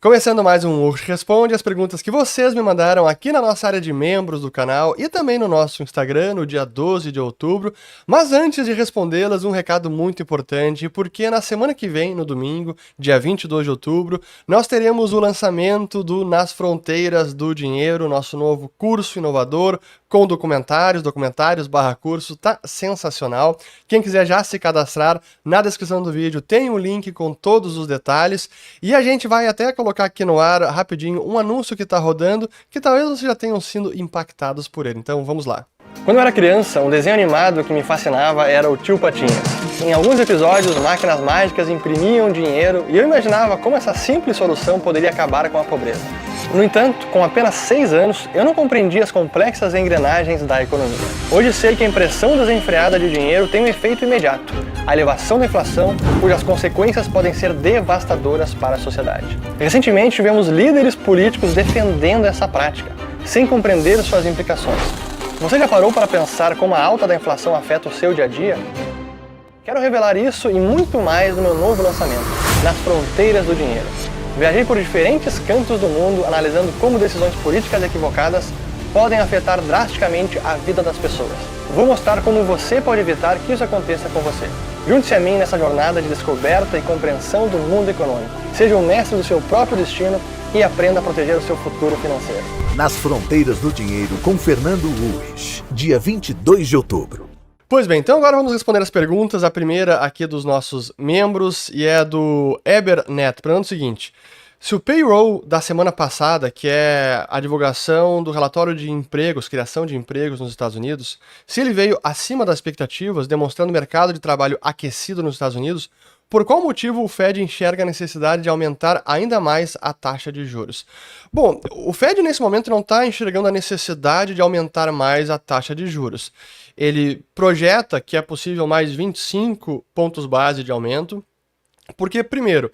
Começando mais um Ursh Responde, as perguntas que vocês me mandaram aqui na nossa área de membros do canal e também no nosso Instagram no dia 12 de outubro. Mas antes de respondê-las, um recado muito importante, porque na semana que vem, no domingo, dia 22 de outubro, nós teremos o lançamento do Nas Fronteiras do Dinheiro, nosso novo curso inovador, com documentários/curso, tá sensacional. Quem quiser já se cadastrar, na descrição do vídeo tem um link com todos os detalhes, e a gente vai até colocar aqui no ar, rapidinho, um anúncio que está rodando, que talvez vocês já tenham sido impactados por ele, então vamos lá. Quando eu era criança, um desenho animado que me fascinava era o Tio Patinhas. Em alguns episódios, máquinas mágicas imprimiam dinheiro e eu imaginava como essa simples solução poderia acabar com a pobreza. No entanto, com apenas 6 anos, eu não compreendia as complexas engrenagens da economia. Hoje sei que a impressão desenfreada de dinheiro tem um efeito imediato, a elevação da inflação, cujas consequências podem ser devastadoras para a sociedade. Recentemente tivemos líderes políticos defendendo essa prática, sem compreender suas implicações. Você já parou para pensar como a alta da inflação afeta o seu dia a dia? Quero revelar isso e muito mais no meu novo lançamento, Nas Fronteiras do Dinheiro. Viajei por diferentes cantos do mundo analisando como decisões políticas equivocadas podem afetar drasticamente a vida das pessoas. Vou mostrar como você pode evitar que isso aconteça com você. Junte-se a mim nessa jornada de descoberta e compreensão do mundo econômico. Seja o mestre do seu próprio destino e aprenda a proteger o seu futuro financeiro. Nas Fronteiras do Dinheiro, com Fernando Urrich, dia 22 de outubro. Pois bem, então agora vamos responder as perguntas. A primeira aqui dos nossos membros e é do Ebernet, perguntando o seguinte: se o payroll da semana passada, que é a divulgação do relatório de empregos, criação de empregos nos Estados Unidos, se ele veio acima das expectativas, demonstrando o mercado de trabalho aquecido nos Estados Unidos, por qual motivo o Fed enxerga a necessidade de aumentar ainda mais a taxa de juros? Bom, o Fed nesse momento não está enxergando a necessidade de aumentar mais a taxa de juros. Ele projeta que é possível mais 25 pontos base de aumento, porque, primeiro,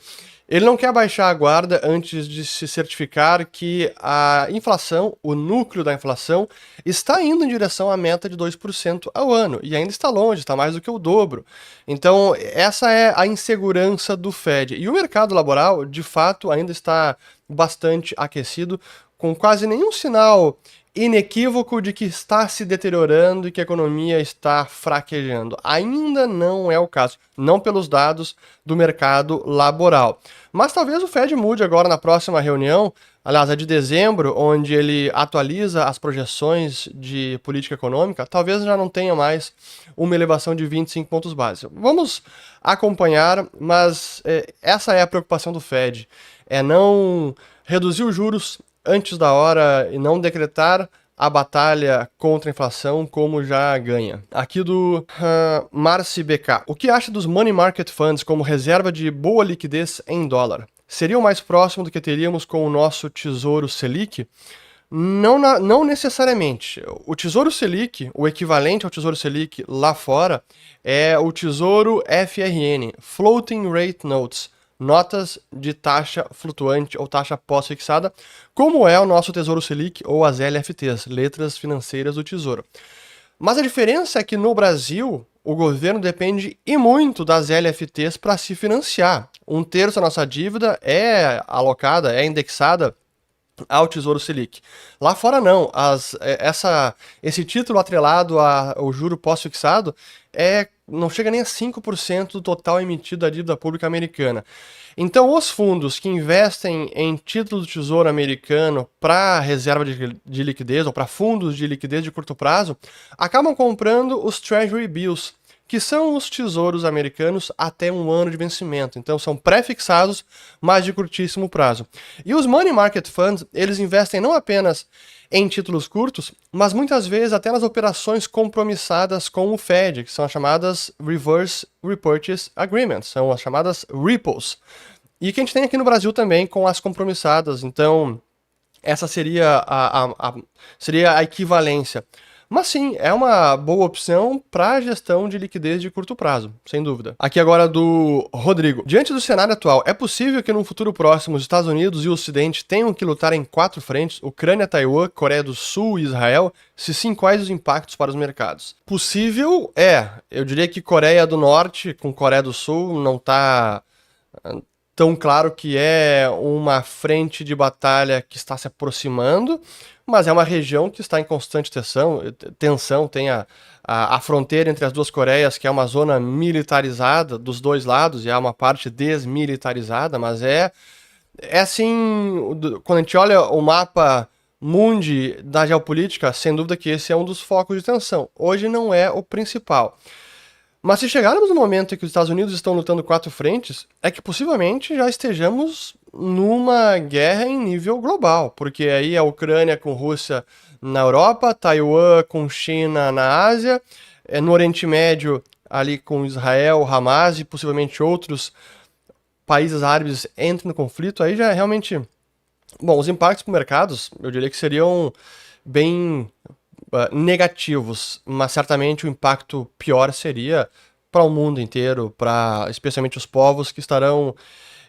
ele não quer baixar a guarda antes de se certificar que a inflação, o núcleo da inflação, está indo em direção à meta de 2% ao ano, e ainda está longe, está mais do que o dobro. Então, essa é a insegurança do Fed. E o mercado laboral, de fato, ainda está bastante aquecido, com quase nenhum sinal inequívoco de que está se deteriorando e que a economia está fraquejando. Ainda não é o caso, não pelos dados do mercado laboral. Mas talvez o Fed mude agora na próxima reunião, aliás, a de dezembro, onde ele atualiza as projeções de política econômica, talvez já não tenha mais uma elevação de 25 pontos base. Vamos acompanhar, mas essa é a preocupação do Fed, é não reduzir os juros antes da hora e não decretar a batalha contra a inflação como já ganha. Aqui do Marci BK. O que acha dos Money Market Funds como reserva de boa liquidez em dólar? Seria o mais próximo do que teríamos com o nosso Tesouro Selic? Não necessariamente. O Tesouro Selic, o equivalente ao Tesouro Selic lá fora, é o Tesouro FRN, Floating Rate Notes, notas de taxa flutuante ou taxa pós-fixada, como é o nosso Tesouro Selic ou as LFTs, Letras Financeiras do Tesouro. Mas a diferença é que no Brasil, o governo depende e muito das LFTs para se financiar. 1/3 da nossa dívida é alocada, é indexada ao Tesouro Selic. Lá fora não, esse título atrelado ao juro pós-fixado não chega nem a 5% do total emitido da dívida pública americana. Então os fundos que investem em títulos do Tesouro americano para reserva de liquidez ou para fundos de liquidez de curto prazo, acabam comprando os Treasury Bills, que são os tesouros americanos até 1 ano de vencimento. Então são pré-fixados, mas de curtíssimo prazo. E os Money Market Funds, eles investem não apenas em títulos curtos, mas muitas vezes até nas operações compromissadas com o Fed, que são as chamadas Reverse Repurchase Agreements, são as chamadas REPOs. E que a gente tem aqui no Brasil também com as compromissadas. Então essa seria a equivalência. Mas sim, é uma boa opção para a gestão de liquidez de curto prazo, sem dúvida. Aqui agora do Rodrigo. Diante do cenário atual, é possível que num futuro próximo os Estados Unidos e o Ocidente tenham que lutar em 4 frentes, Ucrânia, Taiwan, Coreia do Sul e Israel? Se sim, quais os impactos para os mercados? Possível eu diria que Coreia do Norte com Coreia do Sul não está tão claro que é uma frente de batalha que está se aproximando, mas é uma região que está em constante tensão. Tem a fronteira entre as duas Coreias, que é uma zona militarizada dos dois lados, e há uma parte desmilitarizada, mas é assim, quando a gente olha o mapa mundi da geopolítica, sem dúvida que esse é um dos focos de tensão. Hoje não é o principal. Mas se chegarmos no momento em que os Estados Unidos estão lutando 4 frentes, é que possivelmente já estejamos numa guerra em nível global, porque aí a Ucrânia com Rússia na Europa, Taiwan com China na Ásia, no Oriente Médio ali com Israel, Hamas e possivelmente outros países árabes entram no conflito, aí já é realmente... Bom, os impactos para os mercados, eu diria que seriam bem negativos, mas certamente o impacto pior seria para o mundo inteiro, para especialmente os povos que estarão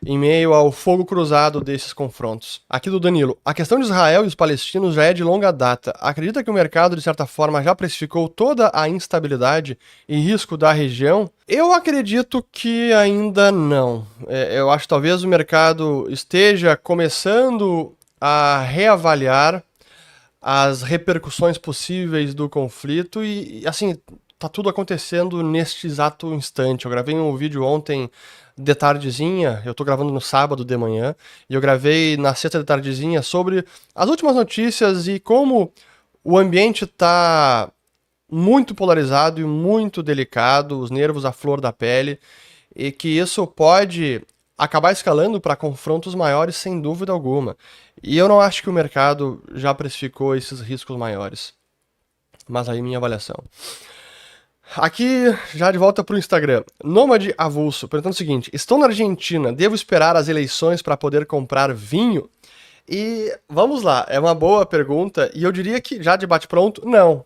em meio ao fogo cruzado desses confrontos. Aqui do Danilo, a questão de Israel e os palestinos já é de longa data. Acredita que o mercado, de certa forma, já precificou toda a instabilidade e risco da região? Eu acredito que ainda não. Eu acho que talvez o mercado esteja começando a reavaliar as repercussões possíveis do conflito e assim, tá tudo acontecendo neste exato instante. Eu gravei um vídeo ontem de tardezinha, eu tô gravando no sábado de manhã, e eu gravei na sexta de tardezinha sobre as últimas notícias e como o ambiente tá muito polarizado e muito delicado, os nervos à flor da pele, e que isso pode acabar escalando para confrontos maiores sem dúvida alguma. E eu não acho que o mercado já precificou esses riscos maiores. Mas aí minha avaliação. Aqui, já de volta para o Instagram. Nômade Avulso, perguntando o seguinte: estou na Argentina, devo esperar as eleições para poder comprar vinho? E vamos lá, é uma boa pergunta, e eu diria que já de bate-pronto, não.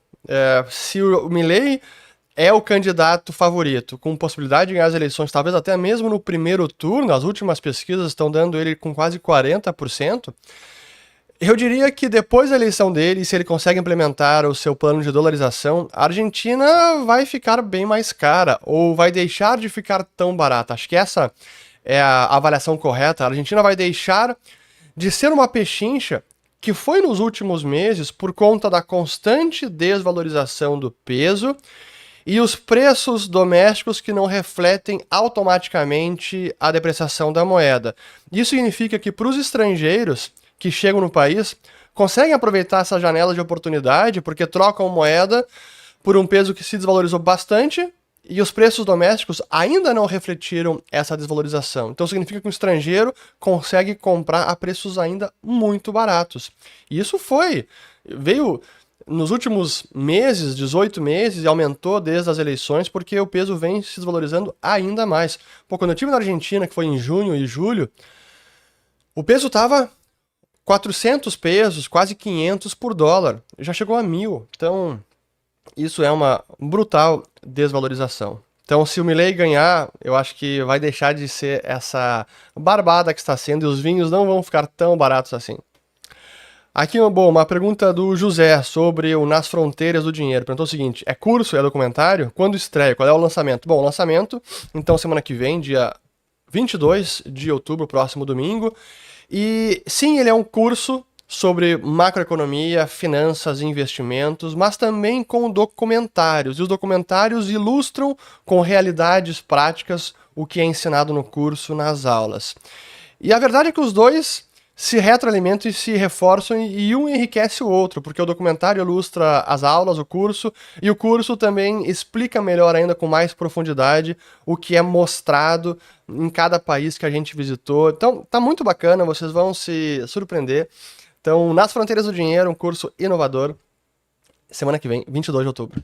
Se o Milei é o candidato favorito, com possibilidade de ganhar as eleições, talvez até mesmo no primeiro turno, as últimas pesquisas estão dando ele com quase 40%, eu diria que depois da eleição dele, se ele consegue implementar o seu plano de dolarização, a Argentina vai ficar bem mais cara, ou vai deixar de ficar tão barata. Acho que essa é a avaliação correta. A Argentina vai deixar de ser uma pechincha que foi nos últimos meses por conta da constante desvalorização do peso e os preços domésticos que não refletem automaticamente a depreciação da moeda. Isso significa que para os estrangeiros que chegam no país conseguem aproveitar essa janela de oportunidade porque trocam moeda por um peso que se desvalorizou bastante e os preços domésticos ainda não refletiram essa desvalorização. Então significa que o estrangeiro consegue comprar a preços ainda muito baratos. E isso veio nos últimos meses, 18 meses, e aumentou desde as eleições porque o peso vem se desvalorizando ainda mais. Pô, quando eu estive na Argentina, que foi em junho e julho, o peso estava 400 pesos, quase 500 por dólar. Já chegou a 1.000. Então, isso é uma brutal desvalorização. Então, se o Milei ganhar, eu acho que vai deixar de ser essa barbada que está sendo e os vinhos não vão ficar tão baratos assim. Aqui, uma pergunta do José sobre o Nas Fronteiras do Dinheiro. Perguntou o seguinte: é curso, é documentário? Quando estreia? Qual é o lançamento? Bom, o lançamento, então, semana que vem, dia 22 de outubro, próximo domingo. E sim, ele é um curso sobre macroeconomia, finanças e investimentos, mas também com documentários. E os documentários ilustram com realidades práticas o que é ensinado no curso, nas aulas. E a verdade é que os dois se retroalimentam e se reforçam e um enriquece o outro, porque o documentário ilustra as aulas, o curso, e o curso também explica melhor ainda, com mais profundidade, o que é mostrado em cada país que a gente visitou. Então, tá muito bacana, vocês vão se surpreender. Então, Nas Fronteiras do Dinheiro, um curso inovador, semana que vem, 22 de outubro.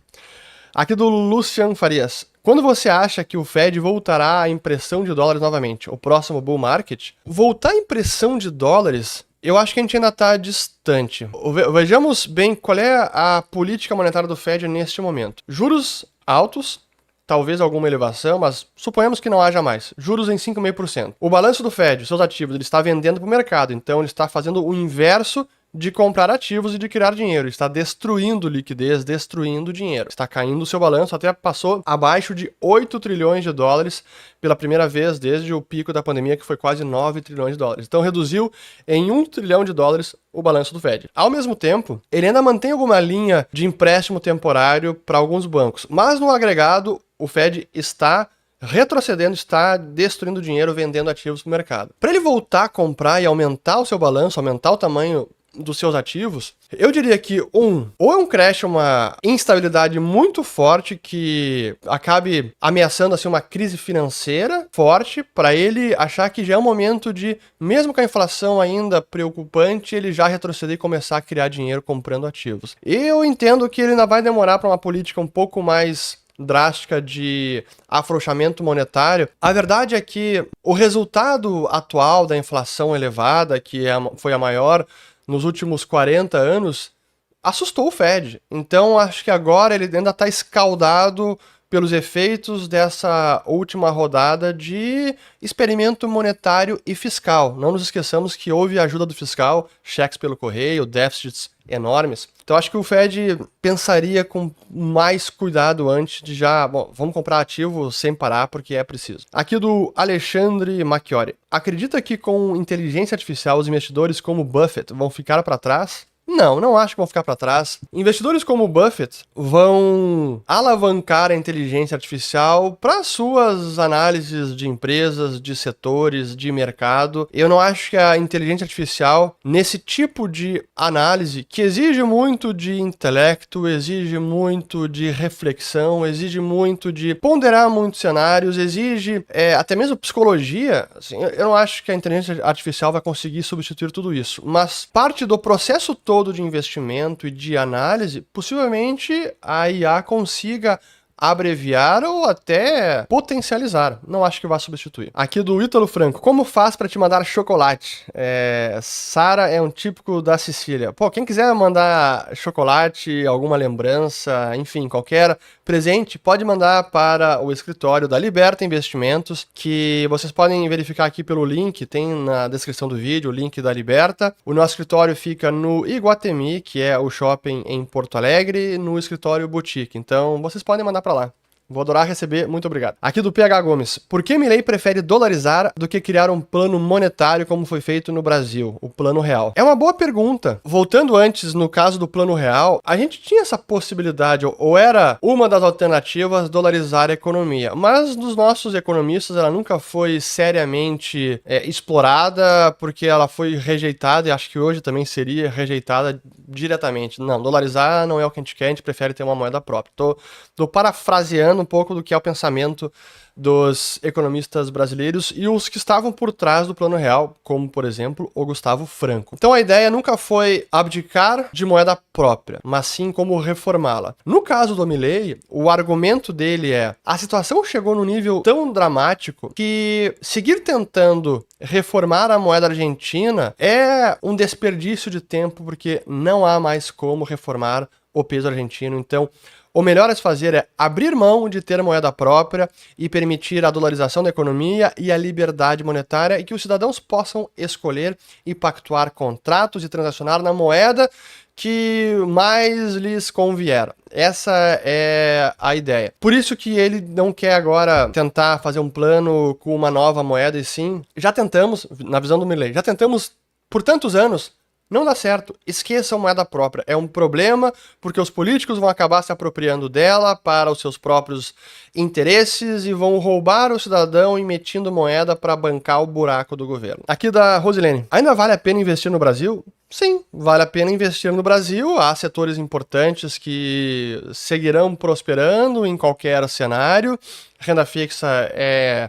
Aqui do Lucian Farias. Quando você acha que o Fed voltará à impressão de dólares novamente? O próximo bull market? Voltar à impressão de dólares, eu acho que a gente ainda está distante. Vejamos bem qual é a política monetária do Fed neste momento. Juros altos, talvez alguma elevação, mas suponhamos que não haja mais. Juros em 5,5%. O balanço do Fed, seus ativos, ele está vendendo para o mercado, então ele está fazendo o inverso de comprar ativos e de criar dinheiro. Está destruindo liquidez, destruindo dinheiro. Está caindo o seu balanço, até passou abaixo de 8 trilhões de dólares pela primeira vez desde o pico da pandemia, que foi quase 9 trilhões de dólares. Então reduziu em 1 trilhão de dólares o balanço do Fed. Ao mesmo tempo, ele ainda mantém alguma linha de empréstimo temporário para alguns bancos, mas no agregado, o Fed está retrocedendo, está destruindo dinheiro, vendendo ativos para o mercado. Para ele voltar a comprar e aumentar o seu balanço, aumentar o tamanho dos seus ativos, eu diria que ou é um crash, uma instabilidade muito forte que acabe ameaçando assim uma crise financeira forte para ele achar que já é um momento de, mesmo com a inflação ainda preocupante, ele já retroceder e começar a criar dinheiro comprando ativos. Eu entendo que ele ainda vai demorar para uma política um pouco mais drástica de afrouxamento monetário. A verdade é que o resultado atual da inflação elevada, que foi a maior nos últimos 40 anos, assustou o Fed. Então, acho que agora ele ainda está escaldado pelos efeitos dessa última rodada de experimento monetário e fiscal. Não nos esqueçamos que houve ajuda do fiscal, cheques pelo correio, déficits enormes. Então, acho que o Fed pensaria com mais cuidado antes de vamos comprar ativo sem parar, porque é preciso. Aqui do Alexandre Macchiori. Acredita que com inteligência artificial os investidores como Buffett vão ficar para trás? Não acho que vão ficar para trás. Investidores como o Buffett vão alavancar a inteligência artificial para suas análises de empresas, de setores, de mercado. Eu não acho que a inteligência artificial, nesse tipo de análise, que exige muito de intelecto, exige muito de reflexão, exige muito de ponderar muitos cenários, exige até mesmo psicologia, assim, eu não acho que a inteligência artificial vai conseguir substituir tudo isso. Mas parte do processo todo de investimento e de análise, possivelmente a IA consiga abreviar ou até potencializar. Não acho que vá substituir. Aqui do Ítalo Franco. Como faz para te mandar chocolate? Sara é um típico da Sicília. Pô, quem quiser mandar chocolate, alguma lembrança, enfim, qualquer presente, pode mandar para o escritório da Liberta Investimentos, que vocês podem verificar aqui pelo link, tem na descrição do vídeo o link da Liberta. O nosso escritório fica no Iguatemi, que é o shopping em Porto Alegre, no escritório Boutique. Então, vocês podem mandar para lá. Vou adorar receber, muito obrigado. Aqui do PH Gomes. Por que Milei prefere dolarizar do que criar um plano monetário como foi feito no Brasil, o Plano Real? É uma boa pergunta. Voltando antes, no caso do Plano Real, a gente tinha essa possibilidade, ou era uma das alternativas dolarizar a economia, mas dos nossos economistas ela nunca foi seriamente explorada, porque ela foi rejeitada, e acho que hoje também seria rejeitada diretamente. Não, dolarizar não é o que a gente quer, a gente prefere ter uma moeda própria. Tô parafraseando um pouco do que é o pensamento dos economistas brasileiros e os que estavam por trás do Plano Real, como, por exemplo, o Gustavo Franco. Então a ideia nunca foi abdicar de moeda própria, mas sim como reformá-la. No caso do Milei, o argumento dele é: a situação chegou num nível tão dramático que seguir tentando reformar a moeda argentina é um desperdício de tempo, porque não há mais como reformar o peso argentino. Então, o melhor a se fazer é abrir mão de ter moeda própria e permitir a dolarização da economia e a liberdade monetária, e que os cidadãos possam escolher e pactuar contratos e transacionar na moeda que mais lhes convier. Essa é a ideia. Por isso que ele não quer agora tentar fazer um plano com uma nova moeda, e sim, já tentamos, na visão do Milei, já tentamos por tantos anos. Não dá certo. Esqueçam moeda própria. É um problema porque os políticos vão acabar se apropriando dela para os seus próprios interesses e vão roubar o cidadão emitindo moeda para bancar o buraco do governo. Aqui da Rosilene. Ainda vale a pena investir no Brasil? Sim, vale a pena investir no Brasil. Há setores importantes que seguirão prosperando em qualquer cenário. Renda fixa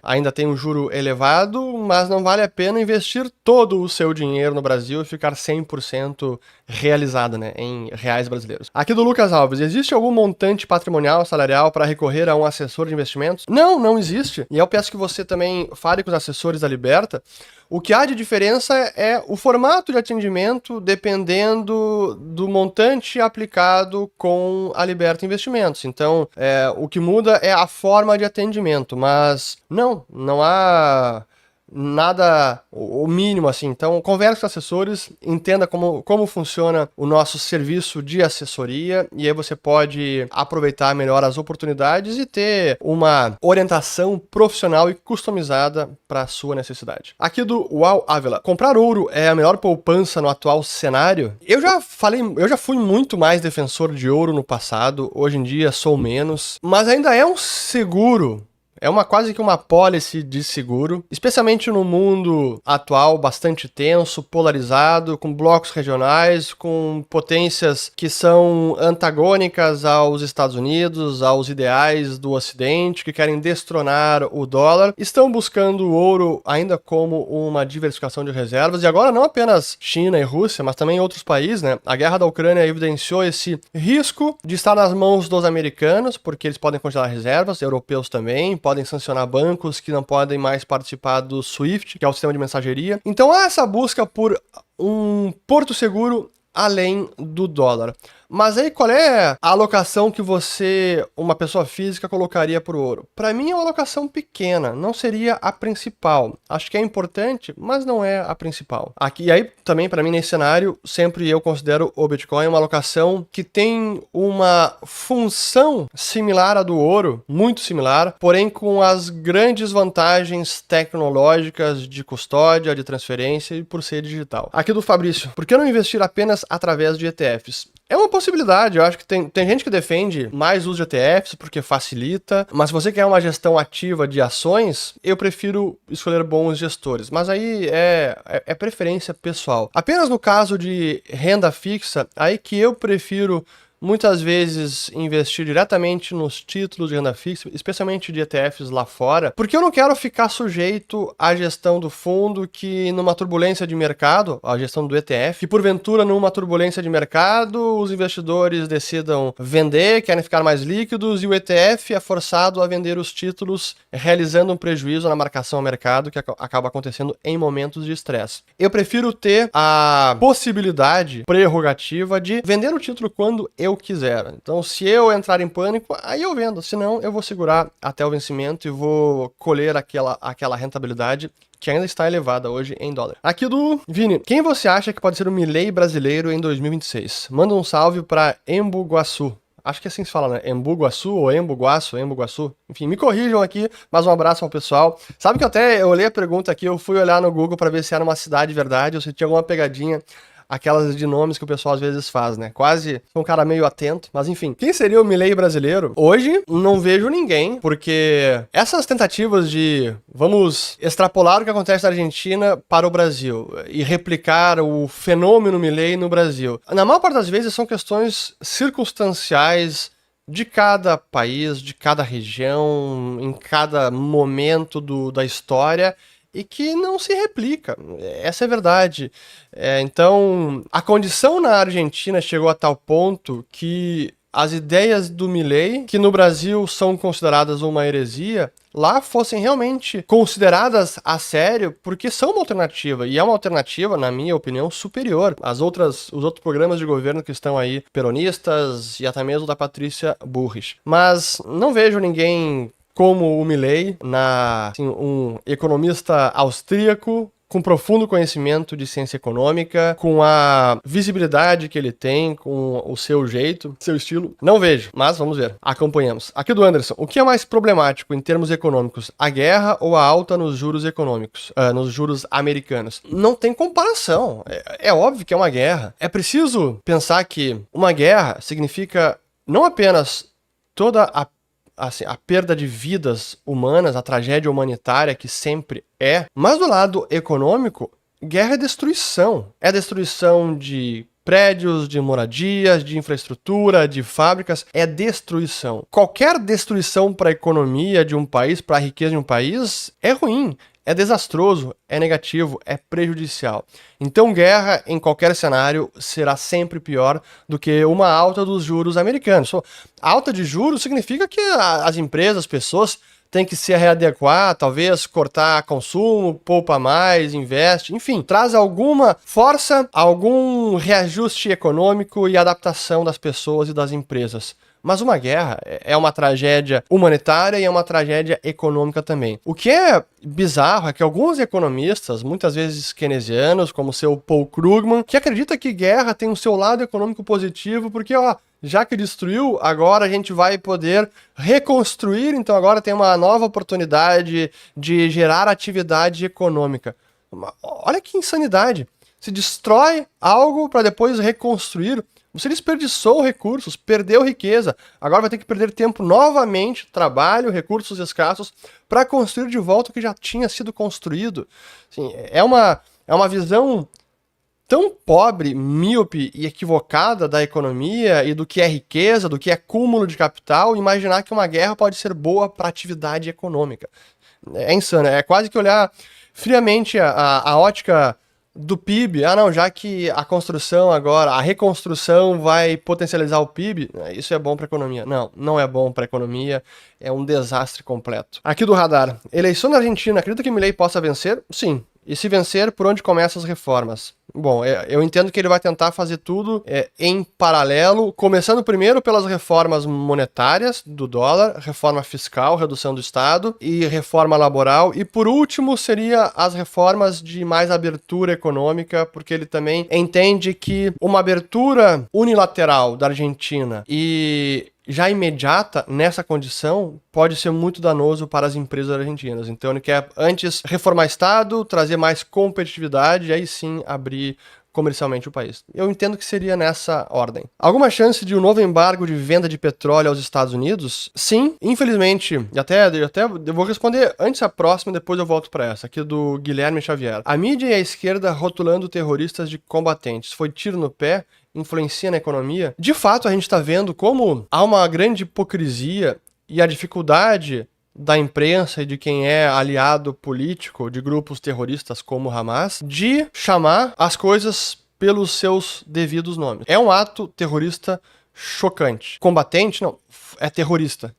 ainda tem um juro elevado, mas não vale a pena investir todo o seu dinheiro no Brasil e ficar 100% realizado, né, em reais brasileiros. Aqui do Lucas Alves. Existe algum montante patrimonial, salarial para recorrer a um assessor de investimentos? Não existe. E eu peço que você também fale com os assessores da Liberta. O que há de diferença é o formato de atendimento dependendo do montante aplicado com a Liberta Investimentos. Então, o que muda é a forma de atendimento, mas não há nada, o mínimo assim. Então, converse com assessores, entenda como funciona o nosso serviço de assessoria e aí você pode aproveitar melhor as oportunidades e ter uma orientação profissional e customizada para a sua necessidade. Aqui do Uau Ávila. Comprar ouro é a melhor poupança no atual cenário? Eu já fui muito mais defensor de ouro no passado, hoje em dia sou menos, mas ainda é um seguro. É quase que uma apólice de seguro, especialmente no mundo atual bastante tenso, polarizado, com blocos regionais, com potências que são antagônicas aos Estados Unidos, aos ideais do Ocidente, que querem destronar o dólar, estão buscando o ouro ainda como uma diversificação de reservas, e agora não apenas China e Rússia, mas também outros países, né? A guerra da Ucrânia evidenciou esse risco de estar nas mãos dos americanos, porque eles podem congelar reservas, europeus também, podem sancionar bancos que não podem mais participar do SWIFT, que é o sistema de mensageria. Então há essa busca por um porto seguro além do dólar. Mas aí qual é a alocação que você, uma pessoa física, colocaria para o ouro? Para mim é uma alocação pequena, não seria a principal. Acho que é importante, mas não é a principal. Aqui, e aí também para mim nesse cenário, sempre eu considero o Bitcoin uma alocação que tem uma função similar à do ouro, muito similar, porém com as grandes vantagens tecnológicas de custódia, de transferência e por ser digital. Aqui do Fabrício, por que não investir apenas através de ETFs? É uma possibilidade, eu acho que tem gente que defende mais uso de ETFs porque facilita, mas se você quer uma gestão ativa de ações, eu prefiro escolher bons gestores, mas aí é preferência pessoal. Apenas no caso de renda fixa, aí que eu prefiro muitas vezes investir diretamente nos títulos de renda fixa, especialmente de ETFs lá fora, porque eu não quero ficar sujeito à gestão do fundo que numa turbulência de mercado, a gestão do ETF, que porventura numa turbulência de mercado os investidores decidam vender, querem ficar mais líquidos e o ETF é forçado a vender os títulos, realizando um prejuízo na marcação ao mercado que acaba acontecendo em momentos de estresse. Eu prefiro ter a possibilidade prerrogativa de vender o título quando eu quiser. Então, se eu entrar em pânico, aí eu vendo. Senão, eu vou segurar até o vencimento e vou colher aquela rentabilidade que ainda está elevada hoje em dólar. Aqui do Vini. Quem você acha que pode ser o Milei brasileiro em 2026? Manda um salve para Embu-Guaçu. Acho que assim se fala, né? Embu-Guaçu ou Embu-Guaçu, Embu-Guaçu. Enfim, me corrijam aqui, mas um abraço ao pessoal. Sabe que eu olhei a pergunta aqui, eu fui olhar no Google para ver se era uma cidade de verdade ou se tinha alguma pegadinha. Aquelas de nomes que o pessoal às vezes faz, né? Quase um cara meio atento. Mas enfim, quem seria o Milei brasileiro? Hoje, não vejo ninguém, porque essas tentativas de vamos extrapolar o que acontece na Argentina para o Brasil e replicar o fenômeno Milei no Brasil, na maior parte das vezes são questões circunstanciais de cada país, de cada região, em cada momento da história, e que não se replica. Essa é a verdade. Então, a condição na Argentina chegou a tal ponto que as ideias do Milei, que no Brasil são consideradas uma heresia, lá fossem realmente consideradas a sério, porque são uma alternativa, e é uma alternativa, na minha opinião, superior os outros programas de governo que estão aí, peronistas, e até mesmo da Patrícia Bullrich. Mas não vejo ninguém como o Milei, um economista austríaco, com profundo conhecimento de ciência econômica, com a visibilidade que ele tem, com o seu jeito, seu estilo. Não vejo, mas vamos ver. Acompanhamos. Aqui do Anderson. O que é mais problemático em termos econômicos? A guerra ou a alta nos juros econômicos? Nos juros americanos? Não tem comparação. É óbvio que é uma guerra. É preciso pensar que uma guerra significa não apenas toda a perda de vidas humanas, a tragédia humanitária que sempre é, mas do lado econômico, guerra é destruição. É destruição de prédios, de moradias, de infraestrutura, de fábricas, é destruição. Qualquer destruição para a economia de um país, para a riqueza de um país, é ruim. É desastroso, é negativo, é prejudicial. Então, guerra em qualquer cenário será sempre pior do que uma alta dos juros americanos. Alta de juros significa que as empresas, as pessoas têm que se readequar, talvez cortar consumo, poupa mais, investe, enfim, traz força algum reajuste econômico e adaptação das pessoas e das empresas. Mas uma guerra é uma tragédia humanitária e é uma tragédia econômica também. O que é bizarro é que alguns economistas, muitas vezes keynesianos, como o seu Paul Krugman, que acredita que guerra tem o seu lado econômico positivo, porque, já que destruiu, agora a gente vai poder reconstruir, então agora tem uma nova oportunidade de gerar atividade econômica. Olha que insanidade. Se destrói algo para depois reconstruir. Você desperdiçou recursos, perdeu riqueza. Agora vai ter que perder tempo novamente, trabalho, recursos escassos, para construir de volta o que já tinha sido construído. Assim, é uma visão tão pobre, míope e equivocada da economia e do que é riqueza, do que é cúmulo de capital, imaginar que uma guerra pode ser boa para atividade econômica. É insano, é quase que olhar friamente a ótica do PIB. Não, já que a construção agora, a reconstrução vai potencializar o PIB, isso é bom para a economia. Não, não é bom para a economia, é um desastre completo. Aqui do radar, eleição na Argentina, acredita que Milei possa vencer? Sim. E se vencer, por onde começam as reformas? Bom, eu entendo que ele vai tentar fazer tudo em paralelo, começando primeiro pelas reformas monetárias do dólar, reforma fiscal, redução do Estado e reforma laboral, e por último seria as reformas de mais abertura econômica, porque ele também entende que uma abertura unilateral da Argentina e já imediata nessa condição pode ser muito danoso para as empresas argentinas. Então ele quer antes reformar o Estado, trazer mais competitividade e aí sim abrir comercialmente o país. Eu entendo que seria nessa ordem. Alguma chance de um novo embargo de venda de petróleo aos Estados Unidos? Sim, infelizmente. Eu vou responder antes a próxima, depois eu volto para essa, aqui do Guilherme Xavier. A mídia e a esquerda rotulando terroristas de combatentes. Foi tiro no pé? Influencia na economia? De fato, a gente está vendo como há uma grande hipocrisia e a dificuldade da imprensa e de quem é aliado político de grupos terroristas como o Hamas de chamar as coisas pelos seus devidos nomes. É um ato terrorista chocante. Combatente, não, é terrorista.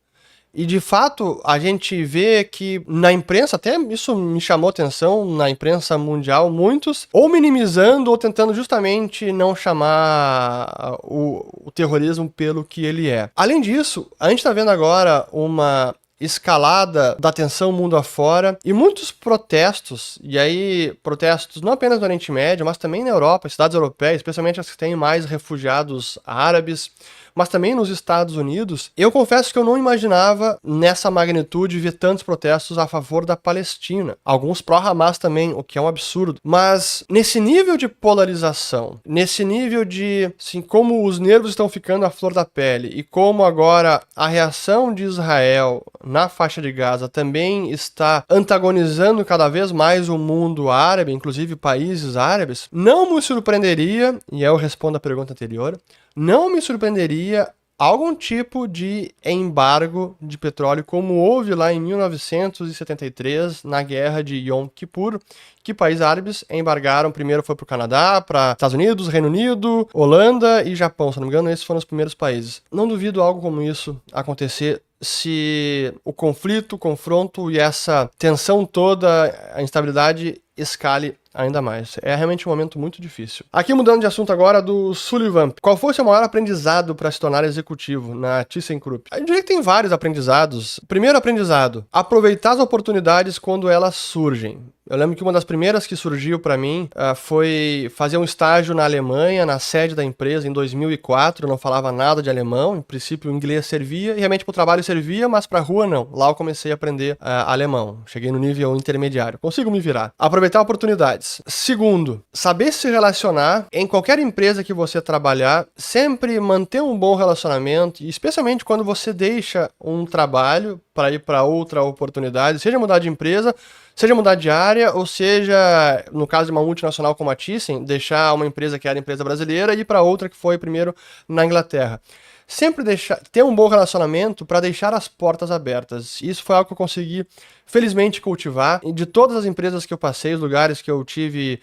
E de fato, a gente vê que na imprensa, até isso me chamou atenção, na imprensa mundial, muitos ou minimizando ou tentando justamente não chamar o terrorismo pelo que ele é. Além disso, a gente está vendo agora uma escalada da tensão mundo afora e muitos protestos, e aí protestos não apenas no Oriente Médio, mas também na Europa, cidades europeias, especialmente as que têm mais refugiados árabes, mas também nos Estados Unidos. Eu confesso que eu não imaginava nessa magnitude ver tantos protestos a favor da Palestina. Alguns pró-Hamas também, o que é um absurdo. Mas nesse nível de polarização, nesse nível de, assim, como os nervos estão ficando à flor da pele e como agora a reação de Israel na faixa de Gaza também está antagonizando cada vez mais o mundo árabe, inclusive países árabes, não me surpreenderia, e eu respondo a pergunta anterior, não me surpreenderia algum tipo de embargo de petróleo, como houve lá em 1973, na guerra de Yom Kippur, que países árabes embargaram. Primeiro foi para o Canadá, para Estados Unidos, Reino Unido, Holanda e Japão, se não me engano, esses foram os primeiros países. Não duvido algo como isso acontecer se o conflito, o confronto e essa tensão toda, a instabilidade, escale ainda mais. É realmente um momento muito difícil. Aqui mudando de assunto agora, do Sullivan. Qual foi o seu maior aprendizado para se tornar executivo na ThyssenKrupp? Eu diria que tem vários aprendizados. Primeiro aprendizado, aproveitar as oportunidades quando elas surgem. Eu lembro que uma das primeiras que surgiu para mim foi fazer um estágio na Alemanha, na sede da empresa, em 2004. Eu não falava nada de alemão, em princípio o inglês servia, e realmente para o trabalho servia, mas para a rua não. Lá eu comecei a aprender alemão. Cheguei no nível intermediário. Consigo me virar. Aproveitar oportunidades. Segundo, saber se relacionar em qualquer empresa que você trabalhar, sempre manter um bom relacionamento, e especialmente quando você deixa um trabalho para ir para outra oportunidade, seja mudar de empresa, seja mudar de área, ou seja, no caso de uma multinacional como a Thyssen, deixar uma empresa que era empresa brasileira e ir para outra que foi primeiro na Inglaterra. Sempre ter um bom relacionamento para deixar as portas abertas. Isso foi algo que eu consegui, felizmente, cultivar. E de todas as empresas que eu passei, os lugares que eu tive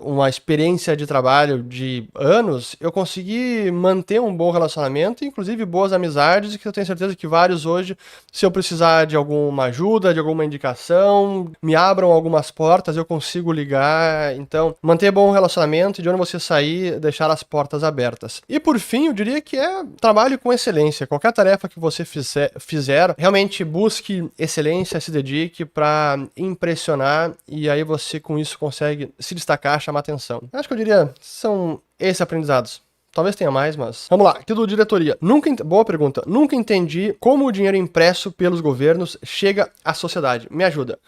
uma experiência de trabalho de anos, eu consegui manter um bom relacionamento, inclusive boas amizades, e que eu tenho certeza que vários hoje, se eu precisar de alguma ajuda, de alguma indicação, me abram algumas portas, eu consigo ligar. Então, manter bom relacionamento e de onde você sair, deixar as portas abertas. E por fim, eu diria que é trabalho com excelência. Qualquer tarefa que você fizer, realmente busque excelência, se dedique para impressionar, e aí você com isso consegue se destacar, chamar atenção. Acho que eu diria, são esses aprendizados. Talvez tenha mais, mas... Vamos lá, aqui do diretoria. Boa pergunta. Nunca entendi como o dinheiro impresso pelos governos chega à sociedade. Me ajuda.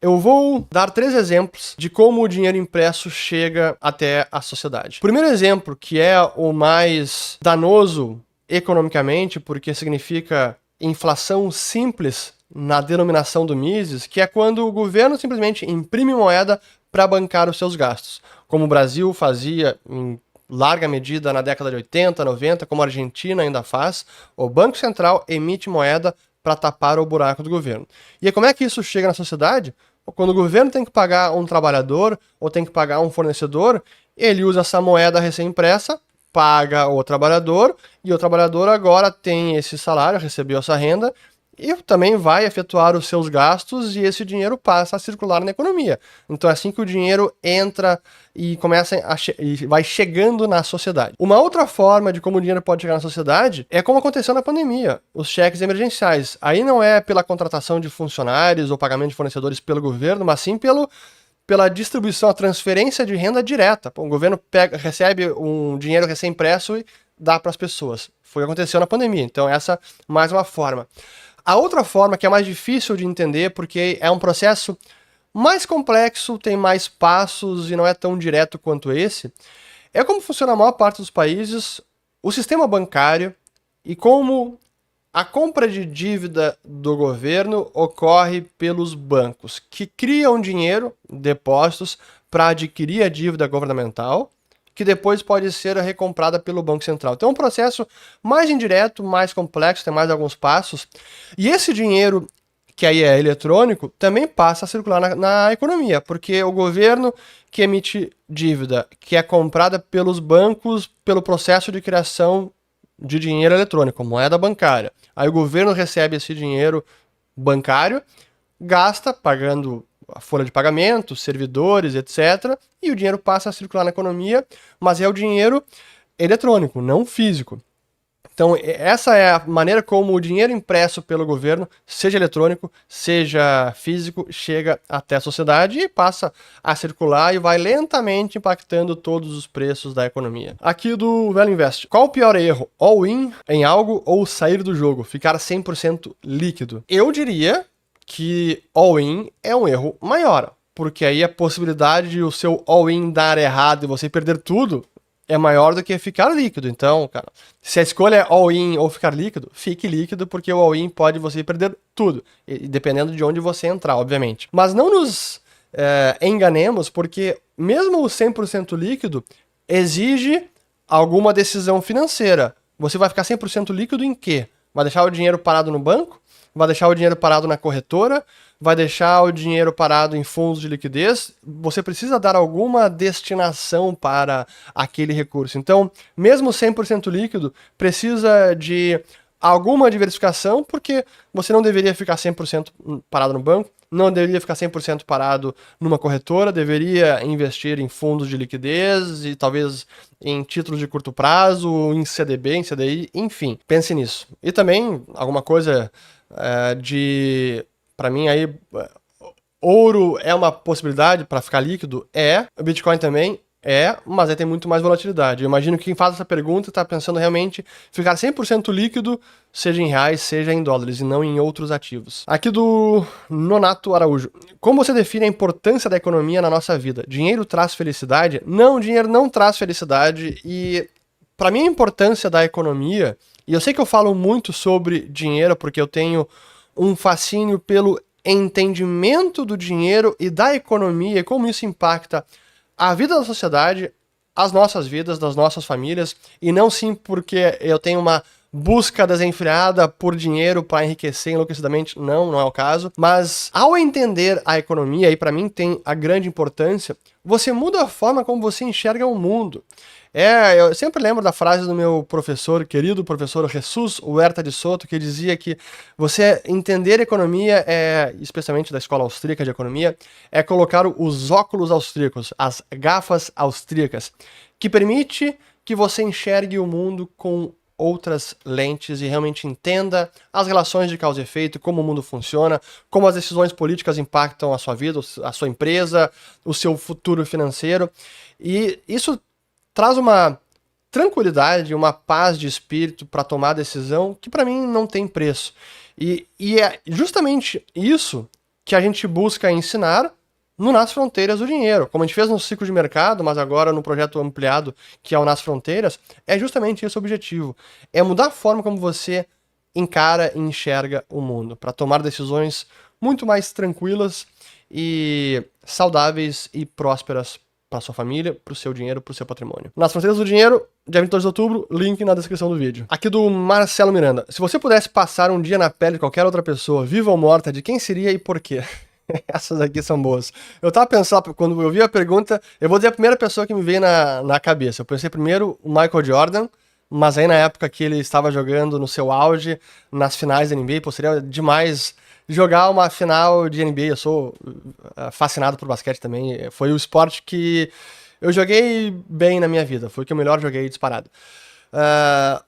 Eu vou dar 3 exemplos de como o dinheiro impresso chega até a sociedade. O primeiro exemplo, que é o mais danoso economicamente, porque significa inflação simples na denominação do Mises, que é quando o governo simplesmente imprime moeda para bancar os seus gastos, como o Brasil fazia em larga medida na década de 80, 90, como a Argentina ainda faz. O Banco Central emite moeda para tapar o buraco do governo. E como é que isso chega na sociedade? Quando o governo tem que pagar um trabalhador ou tem que pagar um fornecedor, ele usa essa moeda recém-impressa, paga o trabalhador, e o trabalhador agora tem esse salário, recebeu essa renda, e também vai efetuar os seus gastos, e esse dinheiro passa a circular na economia. Então é assim que o dinheiro entra e e vai chegando na sociedade. Uma outra forma de como o dinheiro pode chegar na sociedade é como aconteceu na pandemia, os cheques emergenciais. Aí não é pela contratação de funcionários ou pagamento de fornecedores pelo governo, mas sim pela distribuição, a transferência de renda direta. O governo recebe um dinheiro recém-impresso e dá para as pessoas. Foi o que aconteceu na pandemia. Então essa mais uma forma. A outra forma, que é mais difícil de entender, porque é um processo mais complexo, tem mais passos e não é tão direto quanto esse, é como funciona a maior parte dos países, o sistema bancário, e como a compra de dívida do governo ocorre pelos bancos, que criam dinheiro, depósitos, para adquirir a dívida governamental, que depois pode ser recomprada pelo Banco Central. Então é um processo mais indireto, mais complexo, tem mais alguns passos. E esse dinheiro, que aí é eletrônico, também passa a circular na economia, porque o governo que emite dívida, que é comprada pelos bancos pelo processo de criação de dinheiro eletrônico, moeda bancária. Aí o governo recebe esse dinheiro bancário, gasta pagando a folha de pagamento, servidores, etc. E o dinheiro passa a circular na economia, mas é o dinheiro eletrônico, não físico. Então, essa é a maneira como o dinheiro impresso pelo governo, seja eletrônico, seja físico, chega até a sociedade e passa a circular e vai lentamente impactando todos os preços da economia. Aqui do Velho Invest. Qual o pior erro? All-in em algo ou sair do jogo? Ficar 100% líquido? Eu diria que all-in é um erro maior, porque aí a possibilidade de o seu all-in dar errado e você perder tudo é maior do que ficar líquido. Então, cara, se a escolha é all-in ou ficar líquido, fique líquido, porque o all-in pode você perder tudo, e dependendo de onde você entrar, obviamente. Mas não nos enganemos, porque mesmo o 100% líquido exige alguma decisão financeira. Você vai ficar 100% líquido em quê? Vai deixar o dinheiro parado no banco? Vai deixar o dinheiro parado na corretora, vai deixar o dinheiro parado em fundos de liquidez, você precisa dar alguma destinação para aquele recurso. Então, mesmo 100% líquido, precisa de alguma diversificação, porque você não deveria ficar 100% parado no banco, não deveria ficar 100% parado numa corretora, deveria investir em fundos de liquidez e talvez em títulos de curto prazo, em CDB, em CDI, enfim, pense nisso. E também alguma coisa para mim aí, ouro é uma possibilidade para ficar líquido? O Bitcoin também mas aí tem muito mais volatilidade. Eu imagino que quem faz essa pergunta está pensando realmente ficar 100% líquido, seja em reais, seja em dólares, e não em outros ativos. Aqui do Nonato Araújo. Como você define a importância da economia na nossa vida? Dinheiro traz felicidade? Não, dinheiro não traz felicidade, e para mim a importância da economia, e eu sei que eu falo muito sobre dinheiro porque eu tenho um fascínio pelo entendimento do dinheiro e da economia e como isso impacta a vida da sociedade, as nossas vidas, das nossas famílias, e não sim porque eu tenho uma busca desenfreada por dinheiro para enriquecer enlouquecidamente, não é o caso. Mas ao entender a economia, e para mim tem a grande importância, você muda a forma como você enxerga o mundo. Eu sempre lembro da frase do meu professor, querido professor Jesus Huerta de Soto, que dizia que você entender economia, especialmente da escola austríaca de economia, é colocar os óculos austríacos, as gafas austríacas, que permite que você enxergue o mundo com outras lentes e realmente entenda as relações de causa e efeito, como o mundo funciona, como as decisões políticas impactam a sua vida, a sua empresa, o seu futuro financeiro. E isso traz uma tranquilidade, uma paz de espírito para tomar decisão que para mim não tem preço. E é justamente isso que a gente busca ensinar no Nas Fronteiras do Dinheiro. Como a gente fez no ciclo de mercado, mas agora no projeto ampliado, que é o Nas Fronteiras, é justamente esse o objetivo. É mudar a forma como você encara e enxerga o mundo, para tomar decisões muito mais tranquilas e saudáveis e prósperas para sua família, para o seu dinheiro, para o seu patrimônio. Nas Fronteiras do Dinheiro, dia 22 de outubro, link na descrição do vídeo. Aqui do Marcelo Miranda. Se você pudesse passar um dia na pele de qualquer outra pessoa, viva ou morta, de quem seria e por quê? Essas aqui são boas. Eu tava pensando, quando eu vi a pergunta, eu vou dizer a primeira pessoa que me veio na cabeça. Eu pensei primeiro o Michael Jordan, mas aí na época que ele estava jogando no seu auge, nas finais da NBA, pô, seria demais jogar uma final de NBA. Eu sou fascinado por basquete também. Foi o esporte que eu joguei bem na minha vida. Foi o que eu melhor joguei disparado.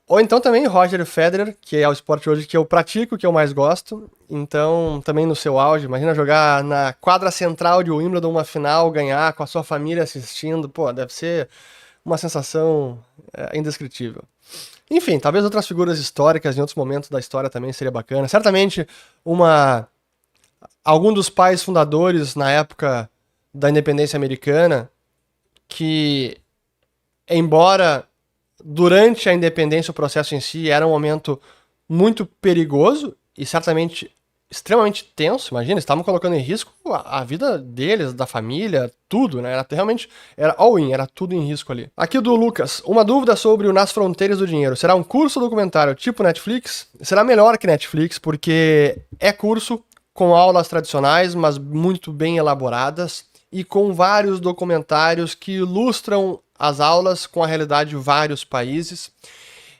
Ou então também Roger Federer, que é o esporte hoje que eu pratico, que eu mais gosto. Então, também no seu auge, imagina jogar na quadra central de Wimbledon uma final, ganhar com a sua família assistindo. Pô, deve ser uma sensação indescritível. Enfim, talvez outras figuras históricas em outros momentos da história também seria bacana. Certamente algum dos pais fundadores na época da independência americana, que, embora durante a independência o processo em si era um momento muito perigoso e certamente extremamente tenso, imagina, eles estavam colocando em risco a vida deles, da família, tudo, né? Era all-in, era tudo em risco ali. Aqui do Lucas, uma dúvida sobre o Nas Fronteiras do Dinheiro. Será um curso ou documentário tipo Netflix? Será melhor que Netflix, porque é curso com aulas tradicionais, mas muito bem elaboradas, e com vários documentários que ilustram as aulas com a realidade de vários países.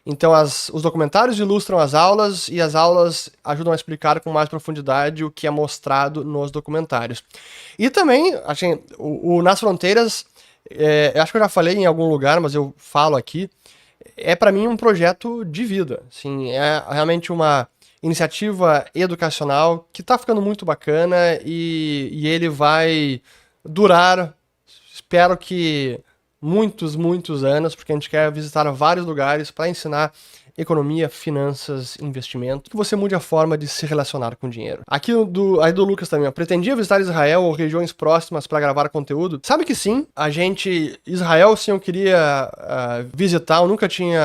Então os documentários ilustram as aulas e as aulas ajudam a explicar com mais profundidade o que é mostrado nos documentários. E também, assim, o Nas Fronteiras, eu acho que eu já falei em algum lugar, mas eu falo aqui, é para mim um projeto de vida. Assim, é realmente uma iniciativa educacional que está ficando muito bacana e ele vai durar, espero que muitos anos, porque a gente quer visitar vários lugares para ensinar economia, finanças, investimento, que você mude a forma de se relacionar com dinheiro. Aqui aí do Lucas também, ó, pretendia visitar Israel ou regiões próximas para gravar conteúdo? Sabe que sim, Israel sim eu queria visitar, eu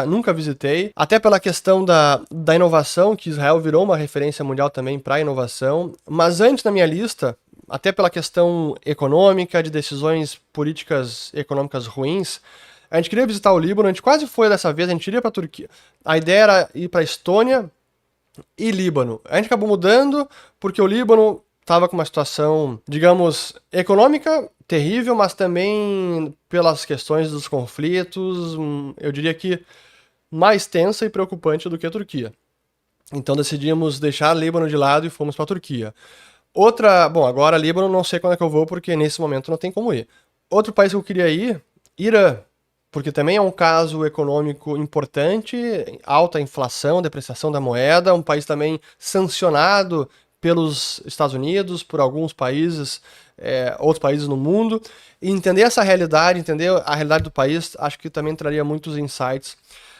nunca visitei, até pela questão da inovação, que Israel virou uma referência mundial também para inovação, mas antes na minha lista, até pela questão econômica, de decisões políticas econômicas ruins, a gente queria visitar o Líbano, a gente quase foi dessa vez, a gente iria para a Turquia. A ideia era ir para Estônia e Líbano. A gente acabou mudando porque o Líbano estava com uma situação, digamos, econômica terrível, mas também pelas questões dos conflitos, eu diria que mais tensa e preocupante do que a Turquia. Então decidimos deixar o Líbano de lado e fomos para a Turquia. Bom, agora Líbano não sei quando é que eu vou, porque nesse momento não tem como ir. Outro país que eu queria ir, Irã, porque também é um caso econômico importante, alta inflação, depreciação da moeda, um país também sancionado pelos Estados Unidos, por alguns países, outros países no mundo, e entender essa realidade, entender a realidade do país, acho que também traria muitos insights,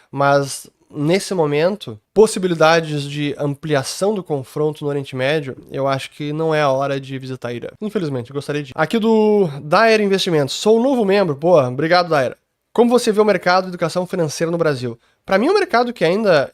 mas nesse momento, possibilidades de ampliação do confronto no Oriente Médio, eu acho que não é a hora de visitar Irã. Infelizmente, eu gostaria de ir. Aqui do Daer Investimentos. Sou um novo membro. Pô, obrigado, Daer. Como você vê o mercado de educação financeira no Brasil? Para mim é um mercado que ainda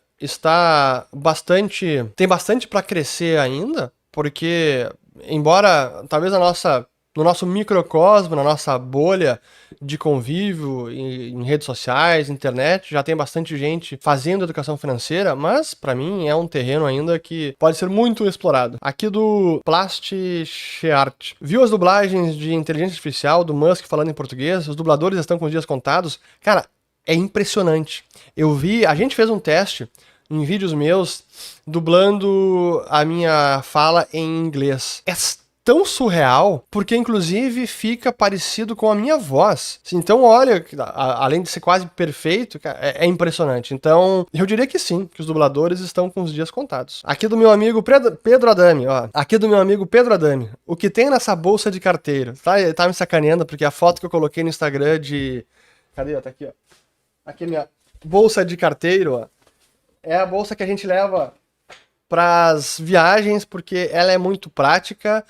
tem bastante para crescer ainda, porque embora talvez a nossa no nosso microcosmo, na nossa bolha de convívio em redes sociais, internet, já tem bastante gente fazendo educação financeira, mas para mim é um terreno ainda que pode ser muito explorado. Aqui do Plasticheart. Viu as dublagens de inteligência artificial do Musk falando em português? Os dubladores estão com os dias contados? Cara, é impressionante. A gente fez um teste em vídeos meus dublando a minha fala em inglês. É tão surreal, porque inclusive fica parecido com a minha voz. Então, olha, além de ser quase perfeito, é impressionante. Então, eu diria que sim, que os dubladores estão com os dias contados. Aqui do meu amigo Pedro Adami, ó. Aqui do meu amigo Pedro Adami. O que tem nessa bolsa de carteiro? Tá me sacaneando, porque a foto que eu coloquei no Instagram de... Cadê? Tá aqui, ó. Aqui minha bolsa de carteiro, ó. É a bolsa que a gente leva para as viagens, porque ela é muito prática,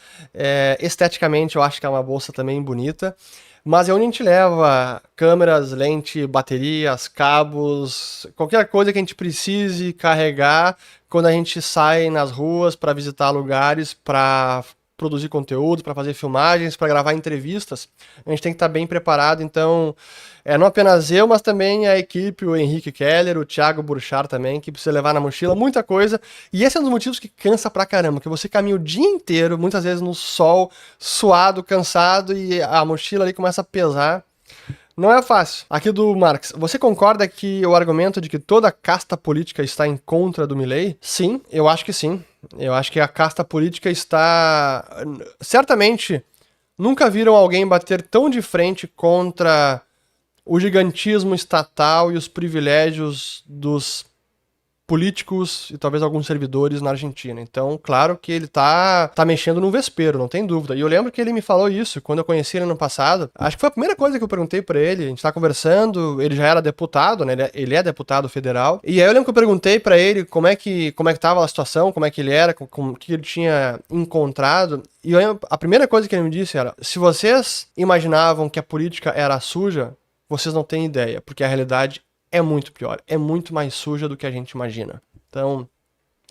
esteticamente eu acho que é uma bolsa também bonita, mas é onde a gente leva câmeras, lente, baterias, cabos, qualquer coisa que a gente precise carregar quando a gente sai nas ruas para visitar lugares, para produzir conteúdo, para fazer filmagens, para gravar entrevistas. A gente tem que estar bem preparado, então não apenas eu, mas também a equipe, o Henrique Keller, o Thiago Burchard também, que precisa levar na mochila muita coisa, e esse é um dos motivos que cansa pra caramba, que você caminha o dia inteiro, muitas vezes no sol, suado, cansado, e a mochila ali começa a pesar. Não é fácil. Aqui do Marx. Você concorda que o argumento de que toda casta política está em contra do Milei? Sim, eu acho que sim. Eu acho que a casta política está... Certamente, nunca viram alguém bater tão de frente contra o gigantismo estatal e os privilégios dos políticos e talvez alguns servidores na Argentina. Então, claro que ele tá mexendo no vespeiro, não tem dúvida. E eu lembro que ele me falou isso quando eu conheci ele no passado. Acho que foi a primeira coisa que eu perguntei pra ele. A gente tá conversando, ele já era deputado, né? Ele é deputado federal. E aí eu lembro que eu perguntei pra ele como é que tava a situação, como é que ele era, o que ele tinha encontrado. E a primeira coisa que ele me disse era: se vocês imaginavam que a política era suja, vocês não têm ideia, porque a realidade é muito pior, é muito mais suja do que a gente imagina. Então,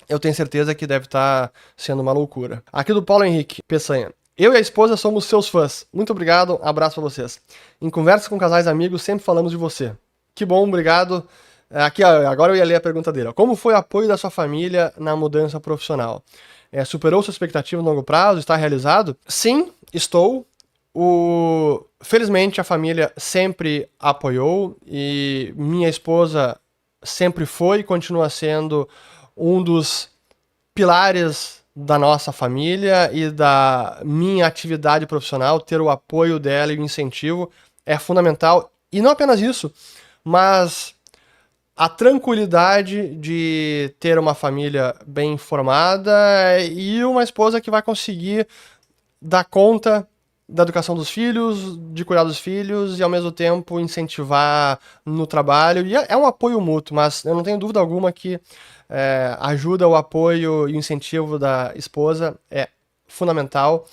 eu tenho certeza que deve estar sendo uma loucura. Aqui do Paulo Henrique Peçanha. Eu e a esposa somos seus fãs. Muito obrigado, abraço pra vocês. Em conversas com casais amigos, sempre falamos de você. Que bom, obrigado. Aqui, agora eu ia ler a pergunta dele. Como foi o apoio da sua família na mudança profissional? Superou sua expectativa no longo prazo? Está realizado? Sim, estou. Felizmente a família sempre apoiou e minha esposa sempre foi e continua sendo um dos pilares da nossa família e da minha atividade profissional. Ter o apoio dela e o incentivo é fundamental. E não apenas isso, mas a tranquilidade de ter uma família bem formada e uma esposa que vai conseguir dar conta da educação dos filhos, de cuidar dos filhos e ao mesmo tempo incentivar no trabalho. E é um apoio mútuo, mas eu não tenho dúvida alguma que ajuda, o apoio e o incentivo da esposa é fundamental.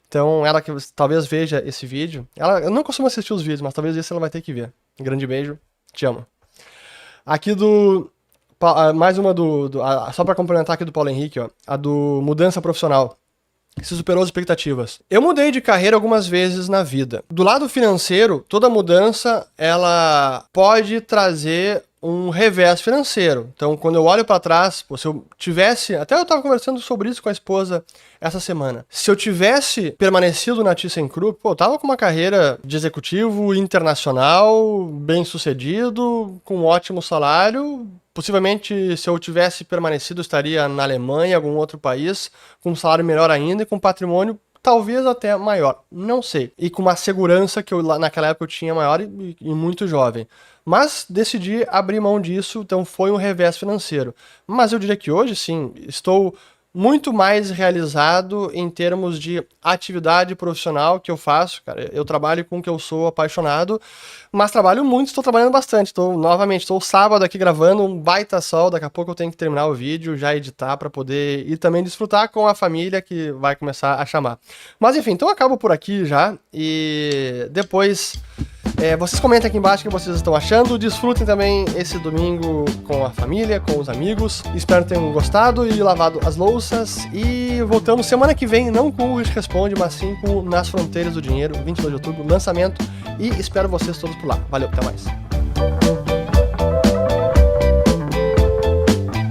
Então, ela que talvez veja esse vídeo, eu não costumo assistir os vídeos, mas talvez esse ela vai ter que ver. Um grande beijo, te amo. Aqui mais uma só para complementar aqui do Paulo Henrique, ó, a do mudança profissional. Se superou as expectativas. Eu mudei de carreira algumas vezes na vida. Do lado financeiro, toda mudança, ela pode trazer um revés financeiro. Então, quando eu olho para trás, se eu tivesse... Até eu estava conversando sobre isso com a esposa essa semana. Se eu tivesse permanecido na ThyssenKrupp, eu tava com uma carreira de executivo internacional, bem sucedido, com um ótimo salário. Possivelmente, se eu tivesse permanecido, eu estaria na Alemanha, algum outro país, com um salário melhor ainda e com patrimônio talvez até maior, não sei. E com uma segurança que naquela época eu tinha maior e muito jovem. Mas decidi abrir mão disso, então foi um revés financeiro. Mas eu diria que hoje, sim, estou muito mais realizado em termos de atividade profissional que eu faço. Cara, eu trabalho com o que eu sou apaixonado, mas trabalho muito, estou trabalhando bastante. Estou sábado aqui gravando, um baita sol, daqui a pouco eu tenho que terminar o vídeo, já editar para poder ir também desfrutar com a família que vai começar a chamar. Mas enfim, então eu acabo por aqui já e depois Vocês comentem aqui embaixo o que vocês estão achando. Desfrutem também esse domingo com a família, com os amigos. Espero que tenham gostado e lavado as louças. E voltamos semana que vem, não com o Hugues Responde, mas sim com Nas Fronteiras do Dinheiro, 22 de outubro, lançamento. E espero vocês todos por lá. Valeu, até mais.